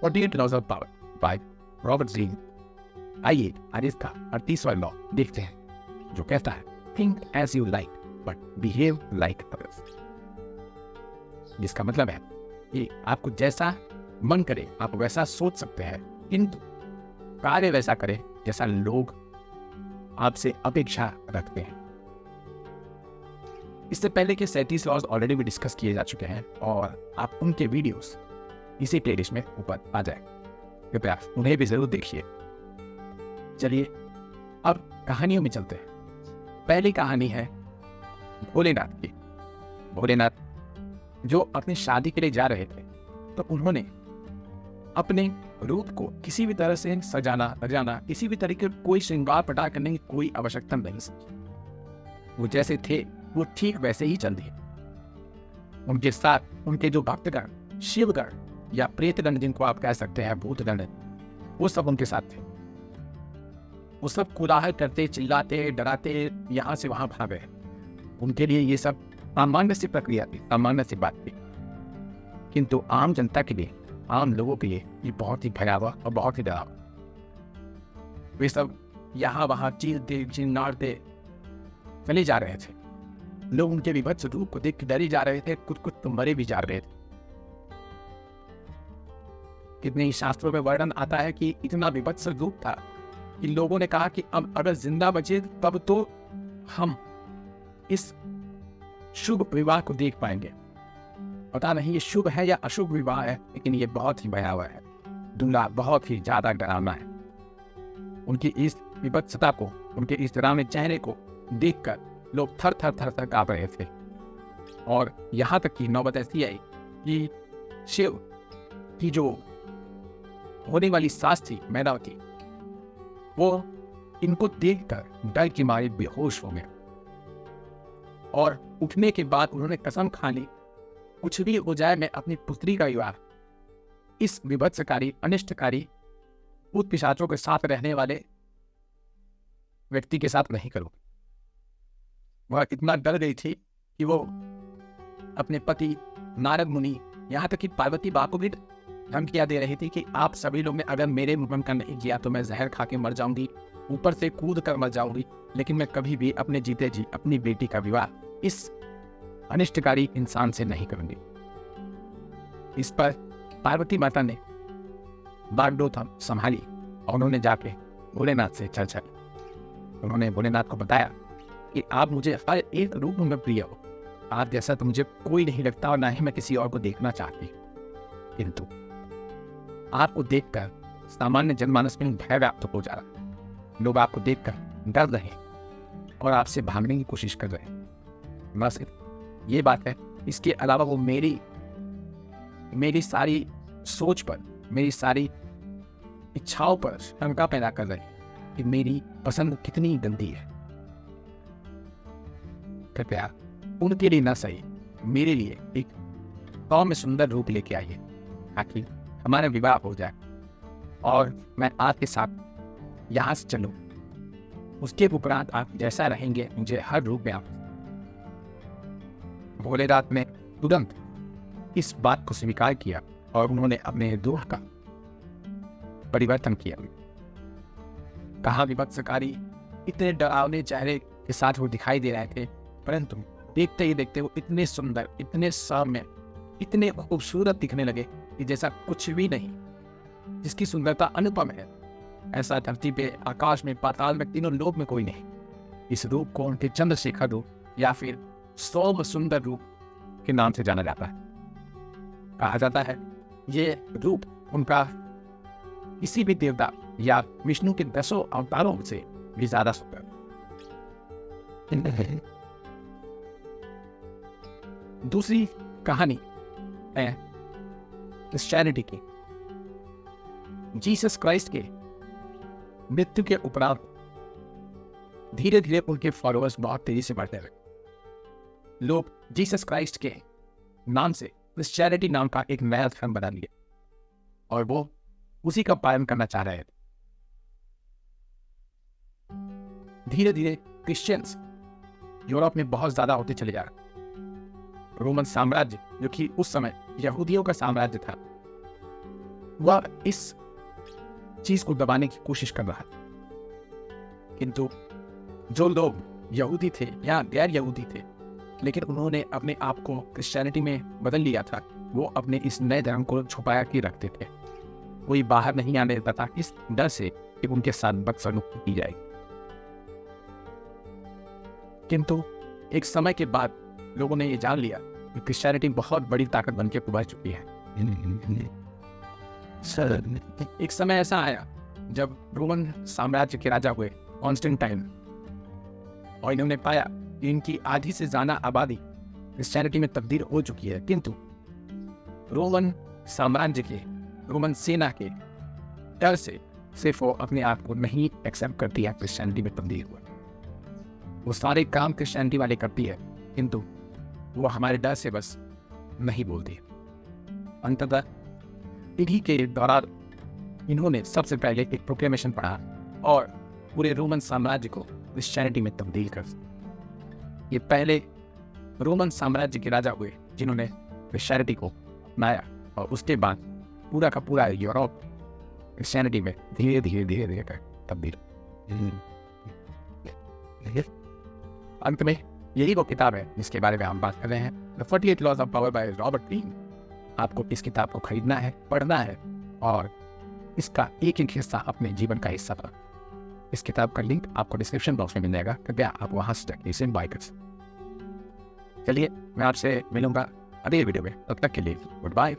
48 Laws of Power by Robert Greene. आइए आज इसका 38वां लॉ देखते हैं, जो कहता है think as you like but behave like others. जिसका मतलब है कि आपको जैसा मन करे आप वैसा सोच सकते हैं, किंतु कार्य वैसा करें जैसा लोग आपसे अपेक्षा रखते हैं। इससे पहले के 37 लॉज ऑलरेडी भी डिस्कस किए जा चुके हैं और आप उनके वीडियोस इसी प्लेलिस्ट में ऊपर आ जाए, कृपया उन्हें भी जरूर देखिए। चलिए अब कहानियों में चलते हैं। पहली कहानी है भोलेनाथ की। भोलेनाथ जो अपनी शादी के लिए जा रहे थे, तो उन्होंने अपने रूप को किसी भी तरह से सजाना किसी भी तरीके कोई श्रृंगार पटा करने की कोई आवश्यकता नहीं समझी। वो जैसे थे वो ठीक वैसे ही चल दिए। उनके साथ उनके जो भक्तगण, शिवगण या प्रेतगण, जिनको आप कह सकते हैं भूतगण, वो सब उनके साथ थे। वो सब कुलाहल करते, चिल्लाते, डराते, यहाँ से वहां भागे। उनके लिए ये सब सामान्य सी प्रक्रिया थी, सामान्य सी बात थी। किंतु आम जनता के लिए, आम लोगों के लिए ये बहुत ही भयावह और बहुत ही डरावना। वे सब यहाँ वहां चीलते चिल्लाते चले जा रहे थे। लोग उनके विभत्स रूप को देख डरे जा रहे थे, कुछ तो मरे भी जा रहे थे। कितने ही शास्त्रों में वर्णन आता है कि इतना विभत्स रूप था कि लोगों ने कहा कि अब अगर जिंदा बचे तब तो हम इस शुभ विवाह को देख पाएंगे। पता नहीं ये शुभ है या अशुभ विवाह है, लेकिन ये बहुत ही भयावह है, दुनिया बहुत ही ज्यादा डरावना है। उनकी इस विभत्सता को, उनके इस डरावने चेहरे को देखकर लोग थर थर कांप रहे थे। और यहां तक की नौबत ऐसी आई कि शिव की जो होने वाली सास थी मैनावती, वो इनको देखकर डर की मारे बेहोश हो गए। और उठने के बाद उन्होंने कसम खा ली, कुछ भी हो जाए मैं अपनी पुत्री का विवाह इस विभत्सकारी, अनिष्टकारी, भूत पिशाचों के साथ रहने वाले व्यक्ति के साथ नहीं करूंगी। वह इतना डर गई थी कि वो अपने पति नारद मुनि, यहाँ तक कि पार्वती बा को भी धमकियां दे रही थी कि आप सभी लोग ने अगर मेरे मन का नहीं किया तो मैं जहर खा के मर जाऊंगी, ऊपर से कूद कर मर जाऊंगी, लेकिन मैं कभी भी अपने जीते जी अपनी बेटी का विवाह इस अनिष्टकारी इंसान से नहीं करूंगी। इस पर पार्वती माता ने बागडोर संभाली और उन्होंने जाके भोलेनाथ से चर्चा की। उन्होंने भोलेनाथ को बताया कि आप मुझे हर एक रूप में प्रिय हो, आप जैसा तो मुझे कोई नहीं लगता और ना ही मैं किसी और को देखना चाहती, किंतु आपको देखकर सामान्य जनमानस में भय व्याप्त हो जा रहा। लोग आपको देखकर डर रहे और आपसे भागने की कोशिश कर रहे हैं। बस ये बात है, इसके अलावा वो मेरी सारी सोच पर, मेरी सारी इच्छाओं पर शंका पैदा कर रहे हैं कि मेरी पसंद कितनी गंदी है। कृपया उनके लिए न सही, मेरे लिए एक सौम्य सुंदर रूप लेके आइए ताकि हमारा विवाह हो जाए और मैं आपके साथ यहाँ से चलूं। उसके उपरांत आप जैसा रहेंगे मुझे हर रूप में आप। भोलेनाथ ने तुरंत इस बात को स्वीकार किया और उन्होंने अपने रूप का परिवर्तन किया। कहा विभत्सकारी इतने डरावने चेहरे के साथ वो दिखाई दे रहे थे, परंतु देखते ही देखते वो इतने सुंदर, इतने सौम्य, इतने खूबसूरत दिखने लगे कि जैसा कुछ भी नहीं, जिसकी सुंदरता अनुपम है, ऐसा धरती पे, आकाश में, पाताल में, तीनों लोक में कोई नहीं। इस रूप को उनके चंद्रशेखर रूप या फिर सौम्य सुंदर रूप के नाम से जाना जाता है। कहा जाता है ये रूप उनका किसी भी देवता या विष्णु के 10 अवतारों से भी ज्यादा सुंदर। दूसरी कहानी है क्रिश्चियनिटी की। जीसस क्राइस्ट के मृत्यु के उपरांत धीरे धीरे उनके फॉलोअर्स बहुत तेजी से बढ़ने लगे। लोग जीसस क्राइस्ट के नाम से क्रिश्चियनिटी नाम का एक नया धर्म बना लिया और वो उसी का पालन करना चाह रहे थे। धीरे धीरे क्रिश्चियंस यूरोप में बहुत ज्यादा होते चले जा रहे। रोमन साम्राज्य, जो कि उस समय यहूदियों का साम्राज्य था, वह इस चीज को दबाने की कोशिश कर रहा था। किंतु जो लोग यहूदी थे या गैर यहूदी थे, लेकिन उन्होंने अपने आप को क्रिश्चियनिटी में बदल लिया था, वो अपने इस नए धर्म को छुपाया के रखते थे। कोई बाहर नहीं आने देता था, इस डर से कि उनके साथ बदसलूकी की जाएगी। किंतु एक समय के बाद लोगों ने ये जान लिया कि क्रिश्चियनिटी बहुत बड़ी ताकत बनकर उभर चुकी है। एक समय ऐसा आया जब रोमन साम्राज्य के राजा हुए कॉन्स्टेंटाइन, और इन्होंने पाया कि इनकी आधी से ज्यादा आबादी क्रिश्चियनिटी में तब्दील हो चुकी है। किंतु रोमन साम्राज्य के, रोमन सेना के डर से सिर्फ वो अपने आप को नहीं एक्सेप्ट करती है क्रिश्चियनिटी में तब्दील हुआ। वो सारे काम क्रिश्चियनिटी वाले करती है, किंतु वो हमारे डर से बस नहीं बोलती। अंततः इन्हीं के दौरान इन्होंने सबसे पहले एक प्रोक्लेमेशन पढ़ा और पूरे रोमन साम्राज्य को क्रिश्चियनिटी में तब्दील कर दिया। ये पहले रोमन साम्राज्य के राजा हुए जिन्होंने क्रिश्चियनिटी को अपनाया, और उसके बाद पूरा का पूरा यूरोप क्रिश्चियनिटी में धीरे धीरे कर तब्दील। अंत में यही वो किताब है जिसके बारे में हम बात कर रहे हैं, the 48 laws of power by Robert Greene. आपको इस किताब को खरीदना है, पढ़ना है और इसका एक एक हिस्सा अपने जीवन का हिस्सा बना। इस किताब का लिंक आपको डिस्क्रिप्शन बॉक्स में मिल जाएगा, कृपया आप वहां से जाकर इसे बाय कर सकते। चलिए, मैं आपसे मिलूंगा अगले वीडियो में, तब तक के लिए गुड बाय।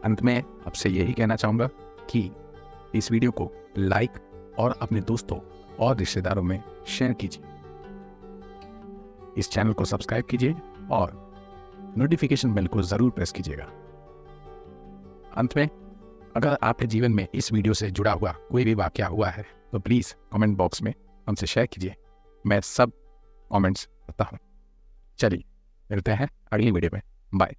अंत में आपसे यही कहना चाहूंगा कि इस वीडियो को लाइक और अपने दोस्तों और रिश्तेदारों में शेयर कीजिए। इस चैनल को सब्सक्राइब कीजिए और नोटिफिकेशन बेल को जरूर प्रेस कीजिएगा। अंत में, अगर आपके जीवन में इस वीडियो से जुड़ा हुआ कोई भी वाकया हुआ है तो प्लीज कमेंट बॉक्स में हमसे शेयर कीजिए। मैं सब कमेंट्स पढ़ता हूँ। चलिए, मिलते हैं अगली वीडियो में। बाय।